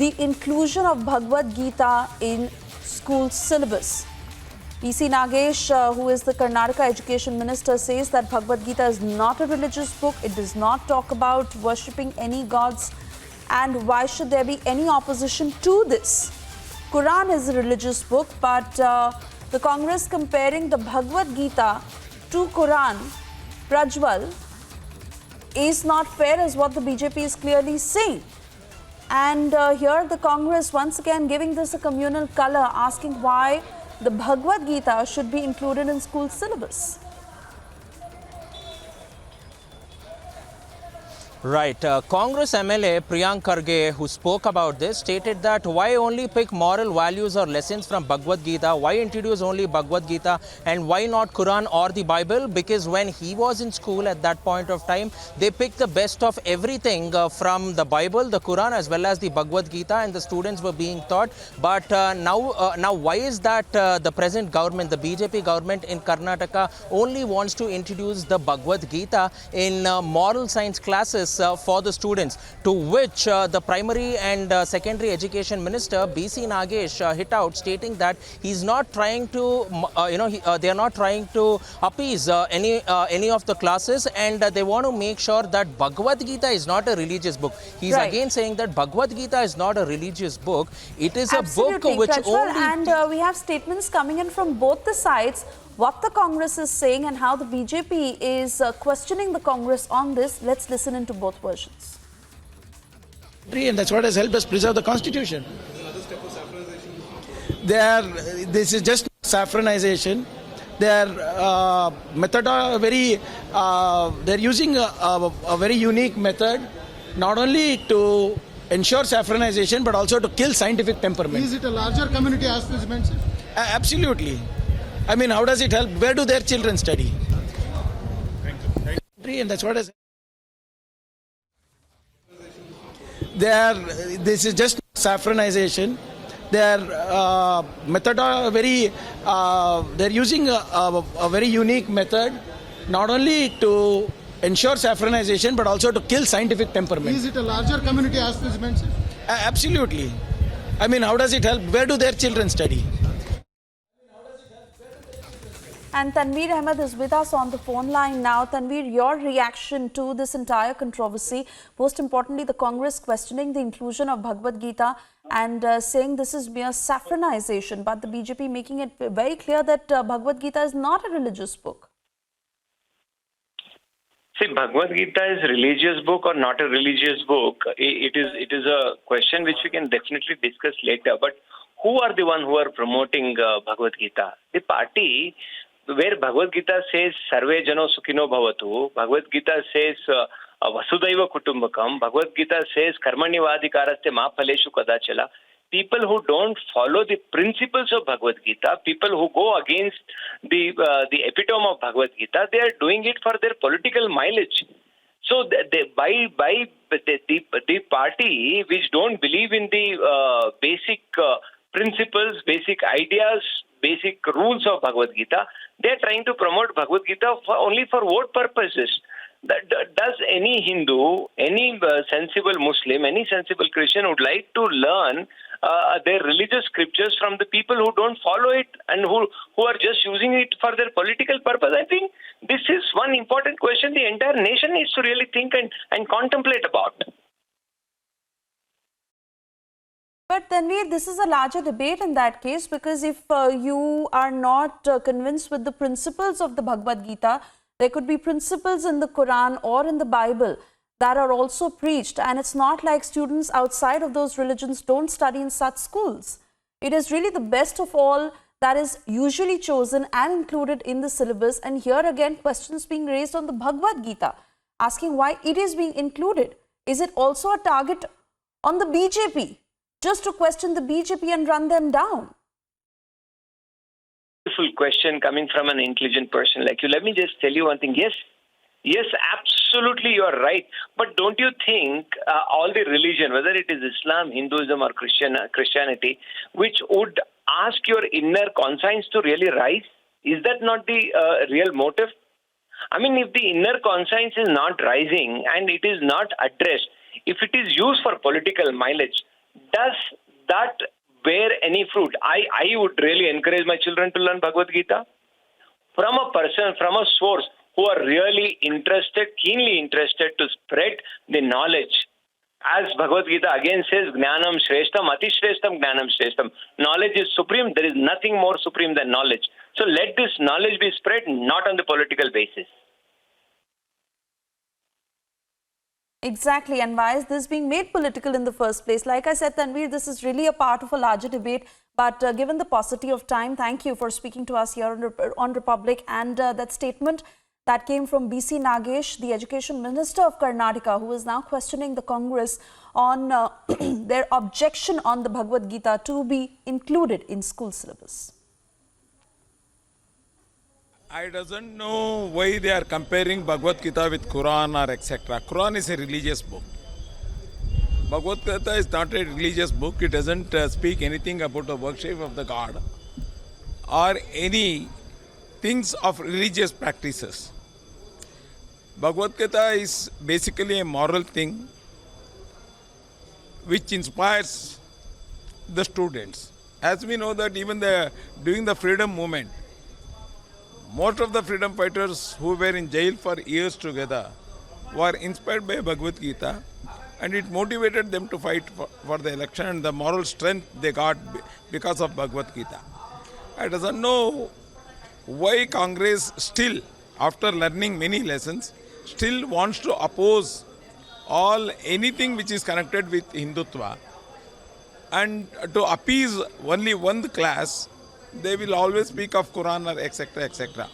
the inclusion of Bhagavad Gita in school syllabus. PC Nagesh, who is the Karnataka Education Minister, says that Bhagavad Gita is not a religious book. It does not talk about worshipping any gods. And why should there be any opposition to this? Quran is a religious book, but the Congress comparing the Bhagavad Gita to Quran, Prajwal, is not fair, is what the BJP is clearly saying. And here the Congress once again giving this a communal color, asking why the Bhagavad Gita should be included in school syllabus. Right. Congress MLA Priyank Kharge, who spoke about this, stated that why only pick moral values or lessons from Bhagavad Gita? Why introduce only Bhagavad Gita and why not Quran or the Bible? Because when he was in school at that point of time, they picked the best of everything from the Bible, the Quran, as well as the Bhagavad Gita, and the students were being taught. But now why is that the present government, the BJP government in Karnataka, only wants to introduce the Bhagavad Gita in moral science classes for the students, to which the primary and secondary education minister BC Nagesh hit out, stating that he's not trying to they are not trying to appease any of the classes, and they want to make sure that Bhagavad Gita is not a religious book. He's again saying that Bhagavad Gita is not a religious book. It is a book which Prajwal, and we have statements coming in from both the sides. What the Congress is saying and how the BJP is questioning the Congress on this. Let's listen into both versions. And that's what has helped us preserve the Constitution. This is just saffronization. Their method are very. They're using a very unique method, not only to ensure saffronization but also to kill scientific temperament. Is it a larger community as was mentioned? Absolutely. I mean, how does it help? Where do their children study? And that's what has. This is just saffronization. Their method are very. They're using a very unique method, not only to ensure saffronization but also to kill scientific temperament. Is it a larger community as was mentioned? Absolutely. I mean, how does it help? Where do their children study? And Tanveer Ahmed is with us on the phone line now. Tanveer, your reaction to this entire controversy, most importantly, the Congress questioning the inclusion of Bhagavad Gita and saying this is mere saffronization, but the BJP making it very clear that Bhagavad Gita is not a religious book. See, Bhagavad Gita is a religious book or not a religious book. It is a question which we can definitely discuss later. But who are the one who are promoting Bhagavad Gita? The party where Bhagavad Gita says Sarve Jano Sukhino Bhavatu, Bhagavad Gita says Vasudhaiva Kutumbakam, Bhagavad Gita says Karmani Vadikaraste Ma Phaleshu Kadachala. People who don't follow the principles of Bhagavad Gita, people who go against the epitome of Bhagavad Gita, they are doing it for their political mileage. So the party which don't believe in the basic principles, basic ideas, basic rules of Bhagavad Gita, they are trying to promote Bhagavad Gita only for vote purposes. Does any Hindu, any sensible Muslim, any sensible Christian would like to learn their religious scriptures from the people who don't follow it and who are just using it for their political purpose? I think this is one important question the entire nation needs to really think and contemplate about. But Tanveer, this is a larger debate in that case, because if you are not convinced with the principles of the Bhagavad Gita, there could be principles in the Quran or in the Bible that are also preached, and it's not like students outside of those religions don't study in such schools. It is really the best of all that is usually chosen and included in the syllabus, and here again questions being raised on the Bhagavad Gita, asking why it is being included. Is it also a target on the BJP? Just to question the BJP and run them down? Beautiful question coming from an intelligent person like you. Let me just tell you one thing. Yes, absolutely, you are right. But don't you think all the religion, whether it is Islam, Hinduism or Christianity, which would ask your inner conscience to really rise, is that not the real motive? I mean, if the inner conscience is not rising and it is not addressed, if it is used for political mileage, Does that bear any fruit? I would really encourage my children to learn Bhagavad Gita from a person, from a source who are really interested, keenly interested to spread the knowledge. As Bhagavad Gita again says, Jnanam Shreshtam, Ati Shreshtam, Jnanam Shreshtam. Knowledge is supreme. There is nothing more supreme than knowledge. So let this knowledge be spread not on the political basis. Exactly, and why is this being made political in the first place? Like I said, Tanveer, this is really a part of a larger debate. But given the paucity of time, thank you for speaking to us here on Republic. And that statement that came from BC Nagesh, the Education Minister of Karnataka, who is now questioning the Congress on their objection on the Bhagavad Gita to be included in school syllabus. I doesn't know why they are comparing Bhagavad Gita with Quran or etc. Quran is a religious book. Bhagavad Gita is not a religious book. It doesn't speak anything about the worship of the God or any things of religious practices. Bhagavad Gita is basically a moral thing which inspires the students. As we know that even during the freedom movement, most of the freedom fighters who were in jail for years together were inspired by Bhagavad Gita, and it motivated them to fight for the election and the moral strength they got because of Bhagavad Gita. I doesn't know why Congress still, after learning many lessons, still wants to oppose anything which is connected with Hindutva, and to appease only one class, they will always speak of Quran or etc. etc.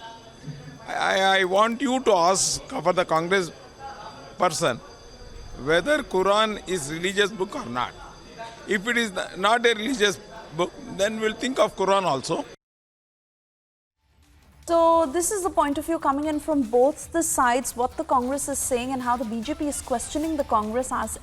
I want you to ask for the Congress person whether Quran is religious book or not. If it is not a religious book, then we'll think of Quran also. So this is the point of view coming in from both the sides, what the Congress is saying and how the BJP is questioning the Congress as